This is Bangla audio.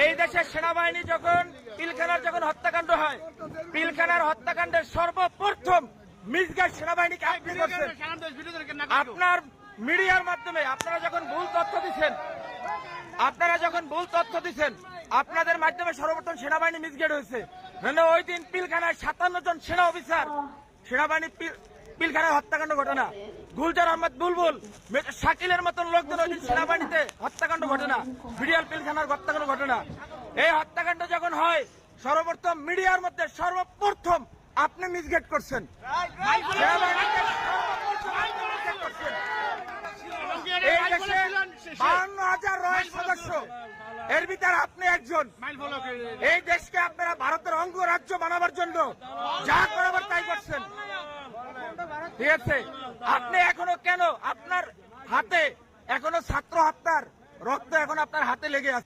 এই দেশের সেনাবাহিনী যখন পিলখানার হত্যাকাণ্ড হয়, পিলখানার হত্যাকাণ্ডের সর্বপ্রথম মিসগাইড সেনাবাহিনীকে আপনি করছেন। আপনার মিডিয়ার মাধ্যমে আপনারা যখন ভুল তথ্য দিচ্ছেন, আপনাদের মাধ্যমে সর্বপ্রথম সেনাবাহিনী মিসগাইড হয়েছে। ওই দিন পিলখানায় 57 জন সেনা অফিসার সেনাবাহিনী পিলখানায় হত্যাকাণ্ড ঘটনা, গুলজার আহমদ বুলবুল, শাকিলের মতন লোকজন ওই দিন সেনাবাহিনীতে হত্যাকাণ্ড ঘটনা, বিডিআর পিলখানার হত্যাকাণ্ড ঘটনা। এই হত্যাকাণ্ড যখন হয়, সর্বপ্রথম মিডিয়ার মধ্যে সর্বপ্রথম আপনি মিসগাইড করছেন। এই দেশে 52,000 রয়েল সদস্য, এর ভিতরে আপনি একজন। এই দেশকে আপনারা ভারতের অঙ্গরাজ্য বানাবার জন্য যা করাবার তাই করছেন, ঠিক আছে? আপনি এখনো কেন আপনার হাতে এখনো ছাত্র হত্যার রক্ত এখন আপনার হাতে লেগে আছে?